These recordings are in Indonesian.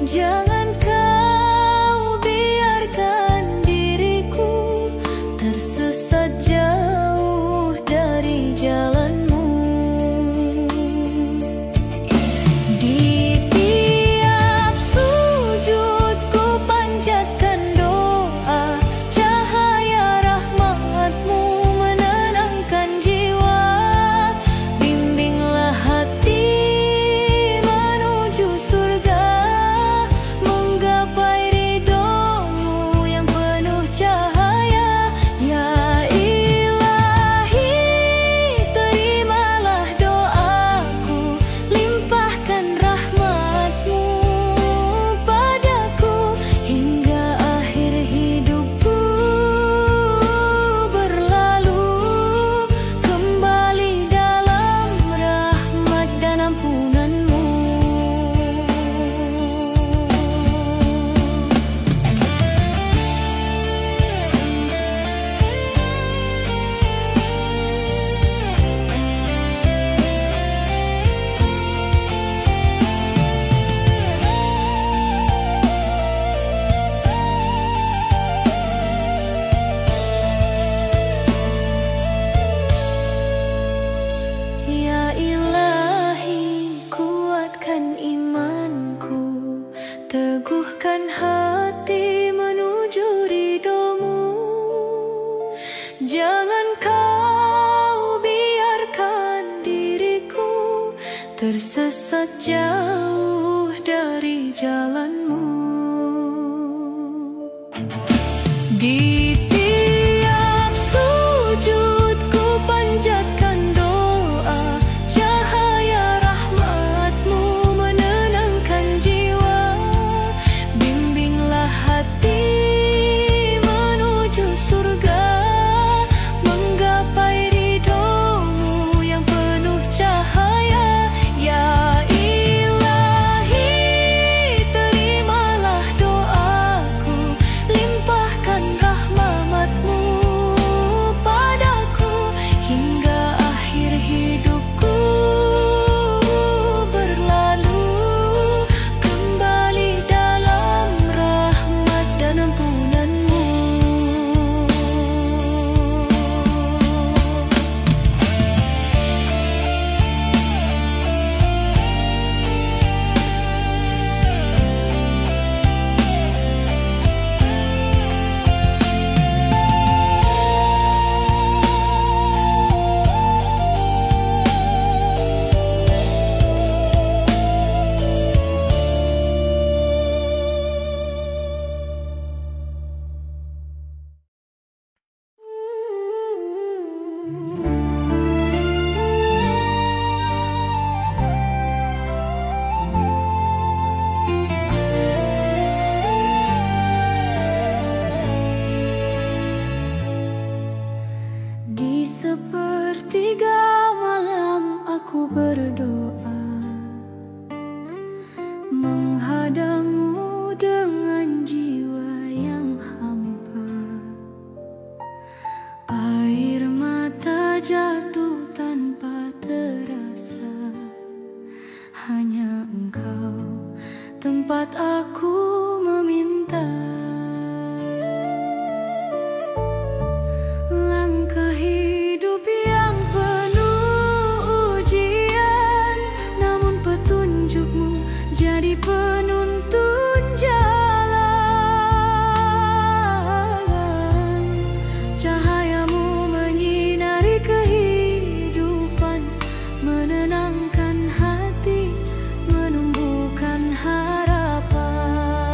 Jangan kau biarkan diriku tersesat jauh dari jalanmu. Di tiap sujud ku panjatkan doa, cahaya rahmatmu menenangkan jiwa. Bimbinglah hati menuju surga, menggapai ridhomu yang penuh cahaya. Ya Ilahi, terimalah doaku, limpahkan rahmatmu padaku hingga akhir hidupku berlalu, kembali dalam rahmat dan ampunanmu. Ya Ilahi, kuatkan imanku, teguhkan hati menuju ridhomu. Jangan kau biarkan diriku tersesat jauh dari jalanmu. Di tiap sujud ku panjatkan doa, cahaya rahmatmu menenangkan jiwa. Bimbinglah hati menuju surga, menggapai ridhomu yang penuh cahaya. Ya Ilahi, terimalah doaku, limpahkan rahmatmu padaku hingga akhir hidupku berlalu, kembali dalam rahmat dan ampunanmu. Di sepertiga malam aku berdoa, menghadapmu dengan jiwa yang hampa. Air mata jatuh tanpa terasa, hanya engkau tempat aku meminta. Langkah hidup yang penuh ujian, namun petunjukmu jadi penuntun jalan. Cahayamu menyinari kehidupan, menenangkan hati, menumbuhkan harapan.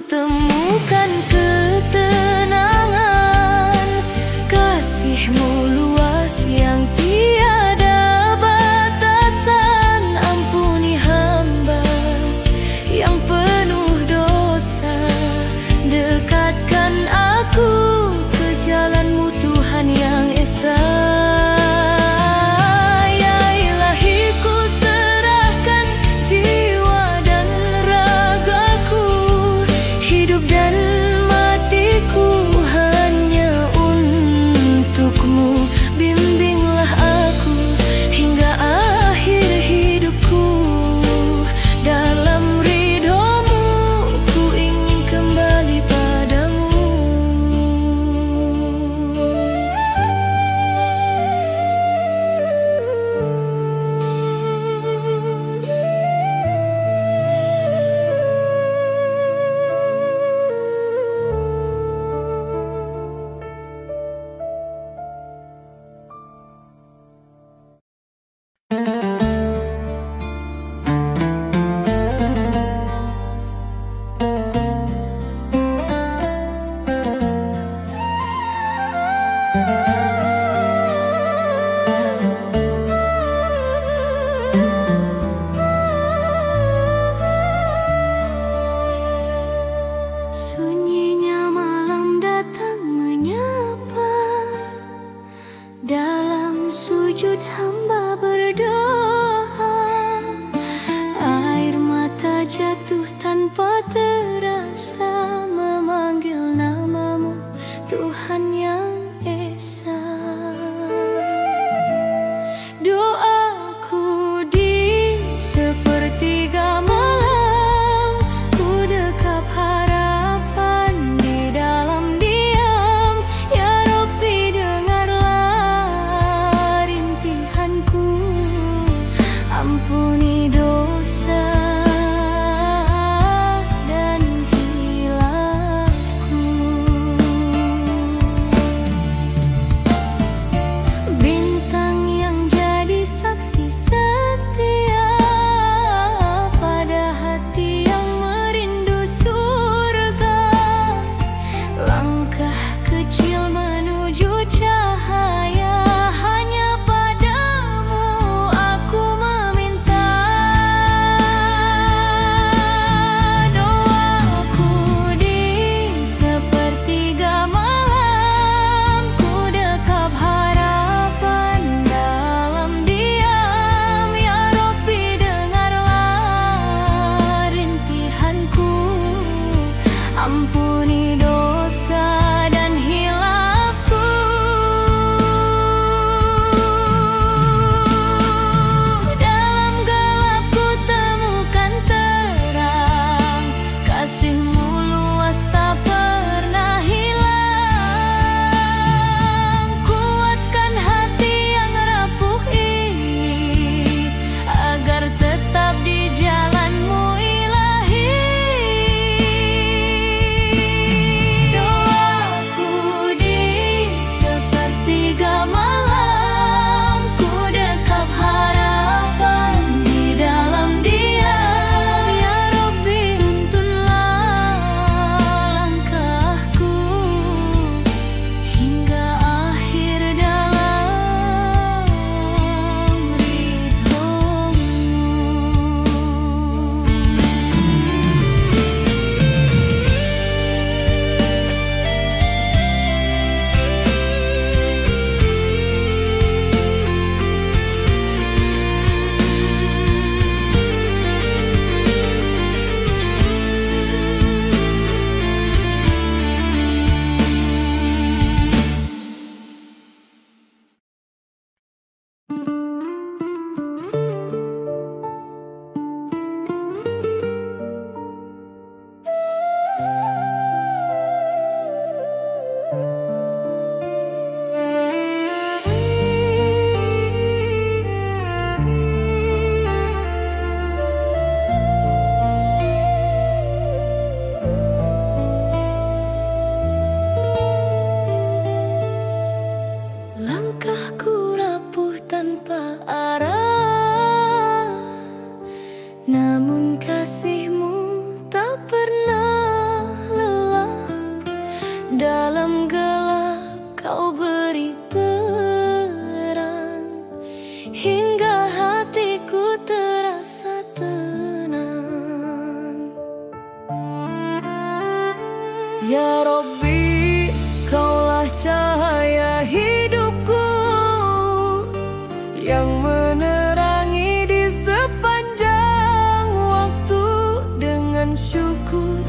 temukan ketenangan. Kasih-Mu luas yang tiada batasan. Ampuni hamba yang penuh dosa. Dekatkan aku ke jalan-Mu Tuhan yang esa. Ya Ilahi, ku serahkan jiwa dan ragaku, hidup dan matiku hanya untuk-Mu. Bimbinglah aku hingga akhir hidupku. Dalam ridho-Mu ku ingin kembali padamu. Sunyinya malam datang menyapa. Dalam sujud hamba berdoa. Air mata jatuh tanpa terasa, memanggil nama-Mu Tuhan yang esa. Doaku di sepertiga malam, ku dekap harapan di dalam diam. Ya Rabbi, dengarlah rintihanku. Ampuni dosa dan hilafku. Bintang yang jadi saksi setia pada hati yang merindu surga. Langkah kecil menuju cahaya, hanya padamu aku meminta. Doaku di sepertiga malam, ku dekap harapan dalam diam. Ya Rabbi, dengarlah rintihanku. Ampuni dosa dan hilafku. Dalam gelap ku temukan terang. Kasih-Mu luas tak pernah hilang. Kuatkan hati yang rapuh ini, agar tetap di jalan-Mu Ilahi. Doaku di sepertiga malam, ku dekap harapan di dalam diam. Ya Rabbi, tuntunlah langkahku hingga akhir dalam ridho-Mu. Langkahku rapuh tanpa arah, namun kasih-Mu tak pernah Ya Rabbi, Kaulah cahaya hidupku yang menerangi di sepanjang waktu. Dengan syukur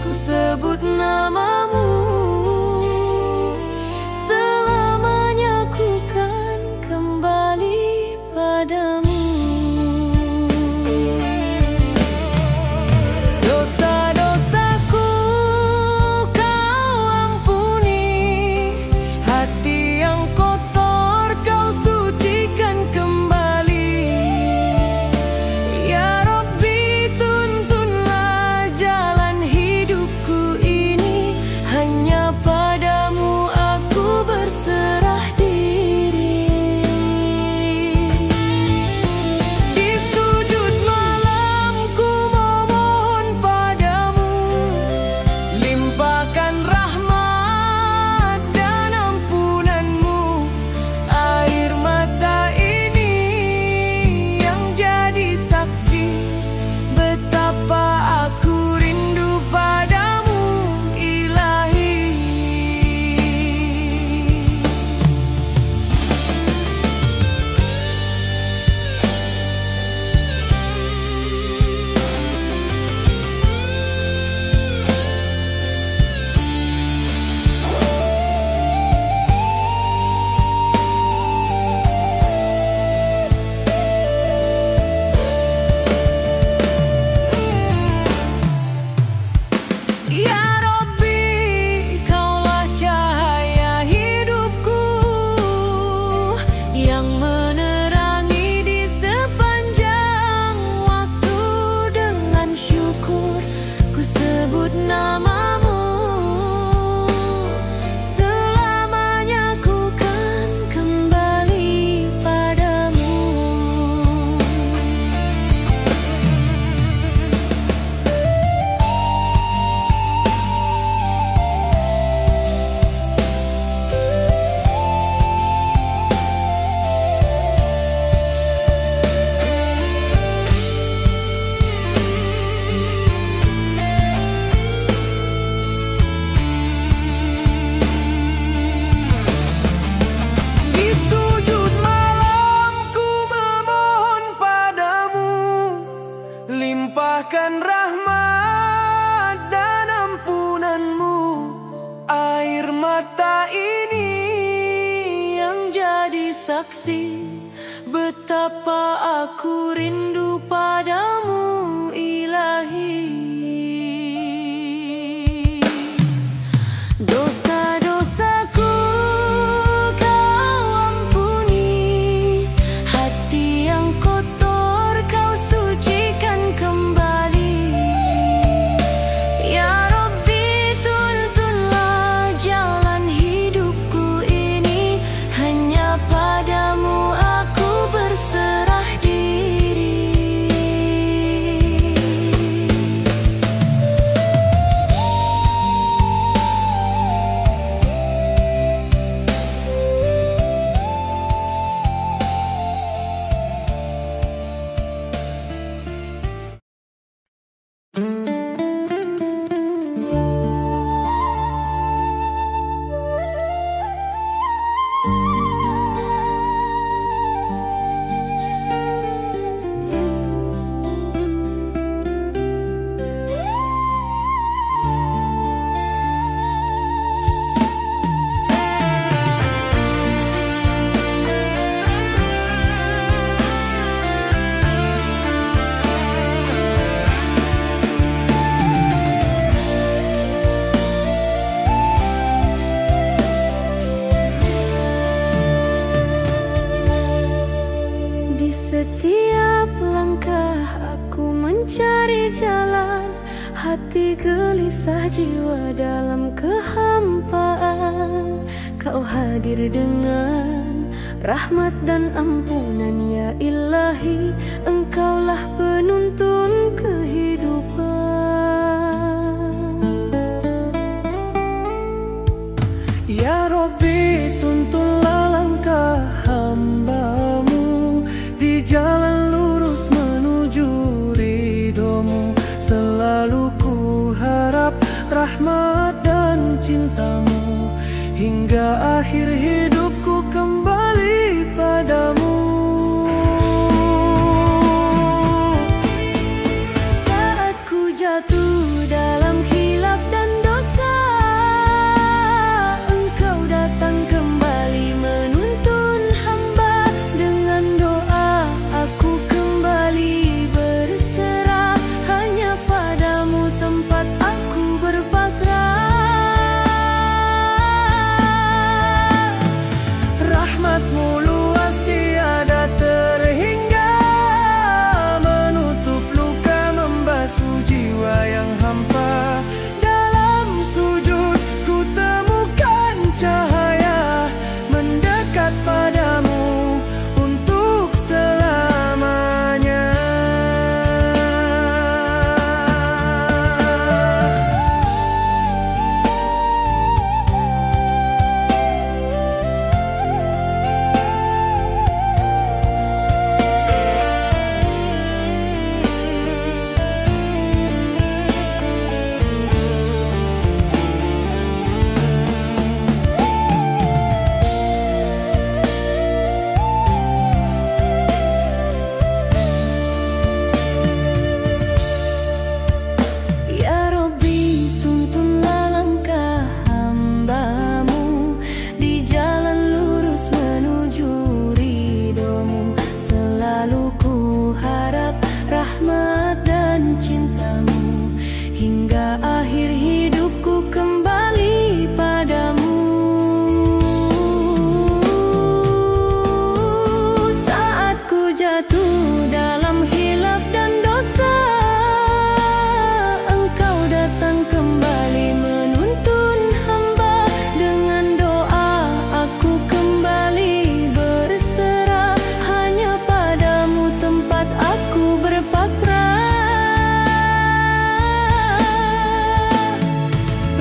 ku sebut namamu, selamanya ku kan kembali padamu. Dosa-dosaku Kau ampuni, hati yang kotor Kau sucikan kembali. Ya Rabbi, tuntunlah jalan hidupku ini, hanya padamu aku berserah diri. Di sujud malam ku memohon padamu, limpahkan rahmat dan ampunanmu. Air mata ini yang jadi saksi betapa aku rindu padamu, Ilahi. Ya Rabbi, Kaulah cahaya hidupku yang menerangi di sepanjang waktu. Dengan syukur ku sebut namamu, selamanya ku kan kembali padamu. Di sujud malam ku memohon padamu, limpahkan rahmat dan ampunanmu. Air mata ini yang jadi saksi betapa aku rindu padamu, Ilahi. Dosa-dosaku Kau ampuni, hati yang kotor Kau sucikan kembali. Ya Rabbi, tuntunlah jalan hidupku ini, hanya padamu aku berserah diri. Di setiap langkah aku mencari jalan, hati gelisah, jiwa dalam kehampaan. Kau hadir dengan rahmat dan ampunan, ya Ilahi, Engkaulah penuntun kehidupan. Ya Rabbi, tuntunlah langkah hamba-Mu di jalan lurus menuju ridho-Mu. Selalu ku harap rahmat dan akhir hidupku kembali padamu. Saat ku jatuh dalam khilaf dan dosa, Engkau datang kembali menuntun hamba. Dengan doa aku kembali berserah, hanya padamu tempat aku berpasrah. Rahmatmu luas tiada terhingga, menutup luka membasuh jiwa yang hampa. Dalam sujud ku temukan cahaya, mendekat padamu untuk selamanya. Ya Rabbi, tuntunlah langkah hamba-Mu di jalan lurus menuju ridho-Mu. Selalu ku harap rahmat dan cinta-Mu, hingga akhir hidupku kembali padamu. Saat ku jatuh dalam khilaf dan dosa, Engkau datang kembali menuntun hamba. Dengan doa aku kembali berserah, hanya padamu tempat aku berpasrah.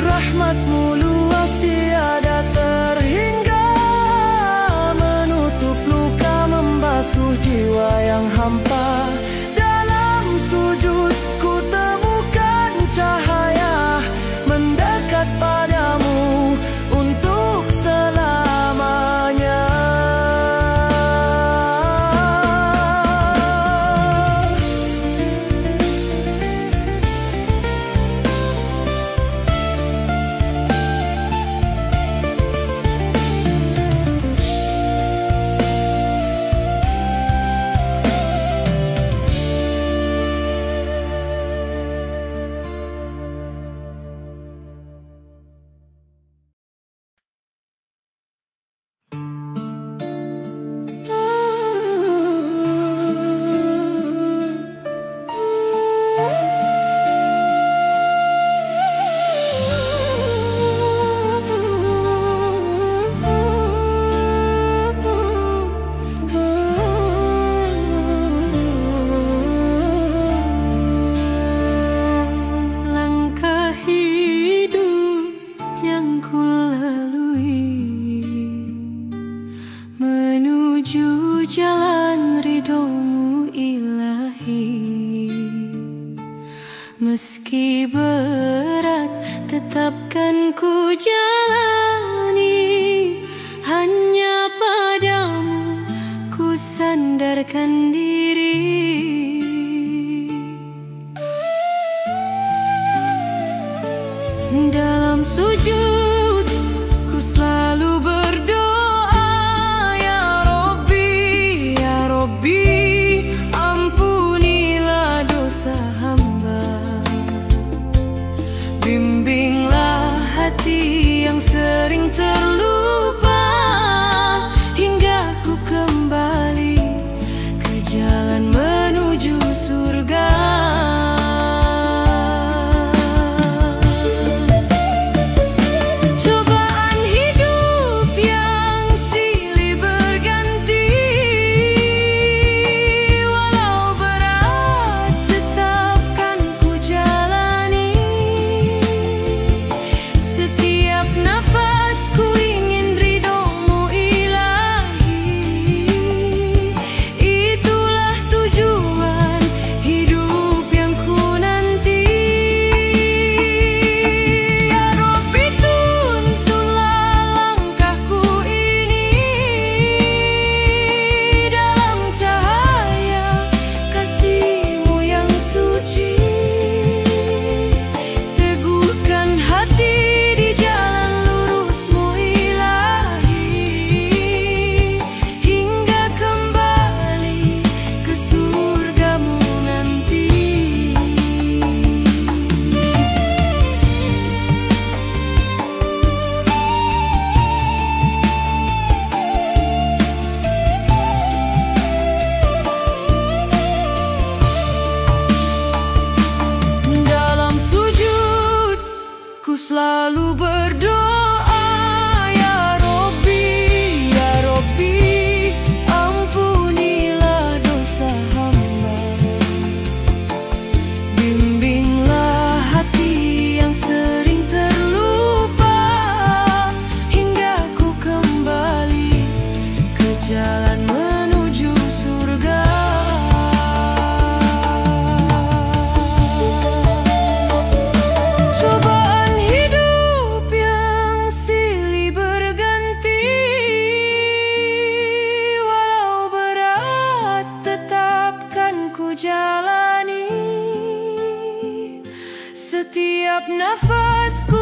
Rahmatmu luas tiada terhingga, menutup luka membasuh jiwa yang hampa. Dalam sujud ku temukan cahaya, mendekat padamu untuk selamanya. Langkah hidup yang ku lalui menuju jalan ridho-Mu ilahi. Meski berat tetapkan ku jalani, hanya padamu ku sandarkan diri. Dalam sujud ku selalu berdoa, Ya Rabbi, Ya Rabbi, ampunilah dosa hamba. Bimbinglah hati yang sering terlupa, hingga ku kembali ke jalan menuju surga. selalu berdoa, ya Robbi, ampunilah dosa hamba. Bimbinglah hati yang sering terlupa, hingga ku kembali ke jalan menuju surga. Cobaan hidup yang silih berganti, walau berat tetapkan ku jalani. Setiap nafasku